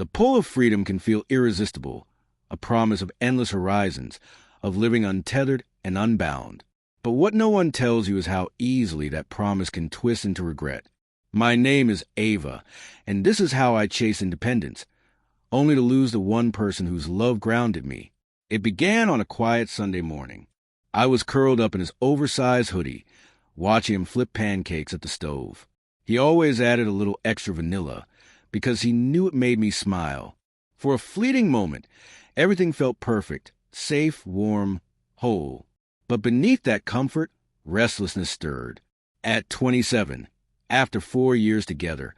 The pull of freedom can feel irresistible, a promise of endless horizons, of living untethered and unbound. But what no one tells you is how easily that promise can twist into regret. My name is Ava, and this is how I chase independence, only to lose the one person whose love grounded me. It began on a quiet Sunday morning. I was curled up in his oversized hoodie, watching him flip pancakes at the stove. He always added a little extra vanilla, because he knew it made me smile. For a fleeting moment, everything felt perfect, safe, warm, whole. But beneath that comfort, restlessness stirred. At 27, after 4 years together,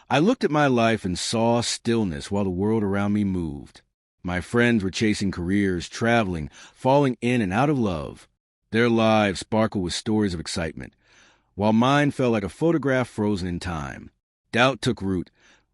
I looked at my life and saw stillness while the world around me moved. My friends were chasing careers, traveling, falling in and out of love. Their lives sparkled with stories of excitement, while mine felt like a photograph frozen in time. Doubt took root,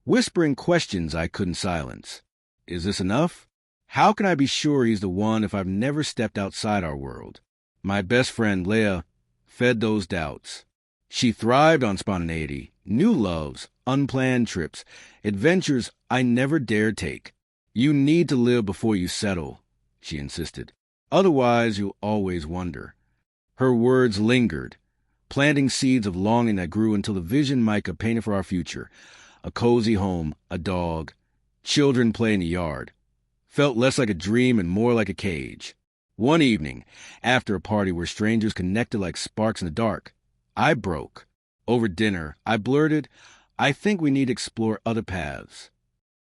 whispering questions I couldn't silence. Is this enough? How can I be sure he's the one if I've never stepped outside our world? My best friend, Leah, fed those doubts. She thrived on spontaneity, new loves, unplanned trips, adventures I never dared take. You need to live before you settle, she insisted. Otherwise, you'll always wonder. Her words lingered, planting seeds of longing that grew until the vision Micah painted for our future, a cozy home, a dog, children play in the yard, felt less like a dream and more like a cage. One evening, after a party where strangers connected like sparks in the dark, I broke. Over dinner, I blurted, I think we need to explore other paths.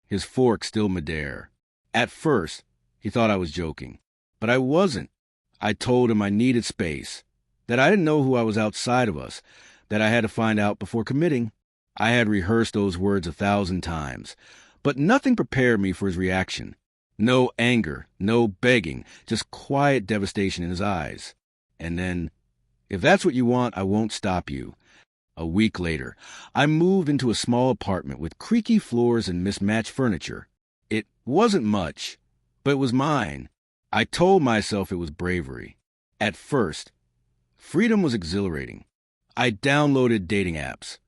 His fork still midair. At first, he thought I was joking, but I wasn't. I told him I needed space, that I didn't know who I was outside of us, that I had to find out before committing. I had rehearsed those words 1,000 times, but nothing prepared me for his reaction. No anger, no begging, just quiet devastation in his eyes. And then, if that's what you want, I won't stop you. A week later, I moved into a small apartment with creaky floors and mismatched furniture. It wasn't much, but it was mine. I told myself it was bravery. At first, freedom was exhilarating. I downloaded dating apps,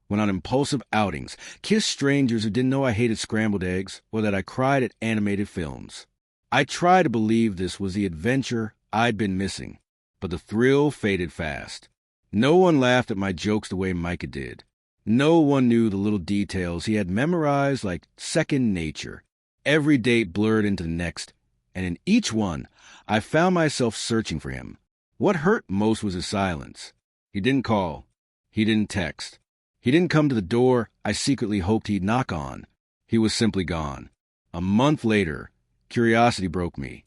went on impulsive outings, kissed strangers who didn't know I hated scrambled eggs or that I cried at animated films. I tried to believe this was the adventure I'd been missing, but the thrill faded fast. No one laughed at my jokes the way Micah did. No one knew the little details he had memorized like second nature. Every date blurred into the next, and in each one, I found myself searching for him. What hurt most was his silence. He didn't call. He didn't text. He didn't come to the door I secretly hoped he'd knock on. He was simply gone. A month later, curiosity broke me.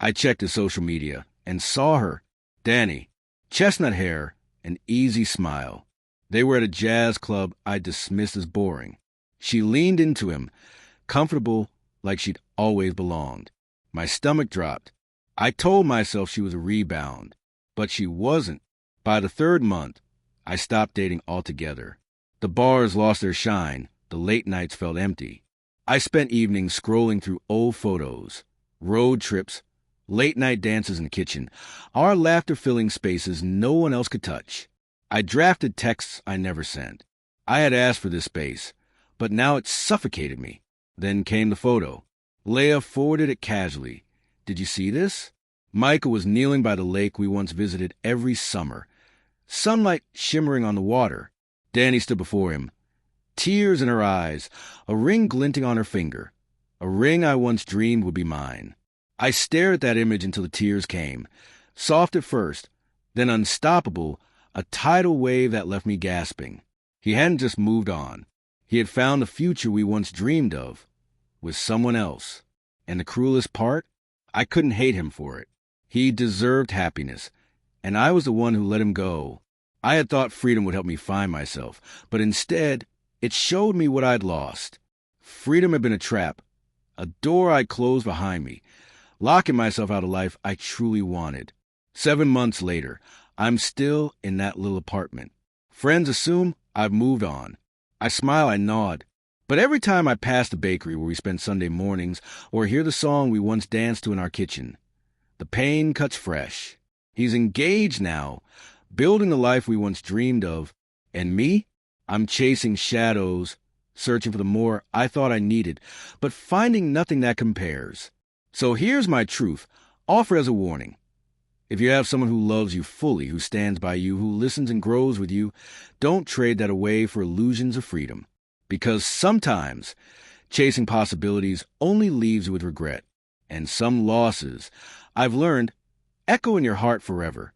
I checked his social media and saw her, Danny, chestnut hair, an easy smile. They were at a jazz club I dismissed as boring. She leaned into him, comfortable like she'd always belonged. My stomach dropped. I told myself she was a rebound, but she wasn't. By the 3rd month, I stopped dating altogether. The bars lost their shine. The late nights felt empty. I spent evenings scrolling through old photos, road trips, late-night dances in the kitchen, our laughter-filling spaces no one else could touch. I drafted texts I never sent. I had asked for this space, but now it suffocated me. Then came the photo. Leah forwarded it casually. Did you see this? Micah was kneeling by the lake we once visited every summer, sunlight shimmering on the water. Danny stood before him, tears in her eyes, a ring glinting on her finger, a ring I once dreamed would be mine. I stared at that image until the tears came, soft at first, then unstoppable, a tidal wave that left me gasping. He hadn't just moved on. He had found the future we once dreamed of, with someone else. And the cruelest part? I couldn't hate him for it. He deserved happiness, and I was the one who let him go. I had thought freedom would help me find myself, but instead, it showed me what I'd lost. Freedom had been a trap, a door I'd closed behind me, locking myself out of life I truly wanted. 7 months later, I'm still in that little apartment. Friends assume I've moved on. I smile, I nod. But every time I pass the bakery where we spend Sunday mornings or hear the song we once danced to in our kitchen, the pain cuts fresh. He's engaged now, building the life we once dreamed of. And me? I'm chasing shadows, searching for the more I thought I needed, but finding nothing that compares. So here's my truth, offered as a warning. If you have someone who loves you fully, who stands by you, who listens and grows with you, don't trade that away for illusions of freedom. Because sometimes chasing possibilities only leaves you with regret. And some losses, I've learned, echo in your heart forever.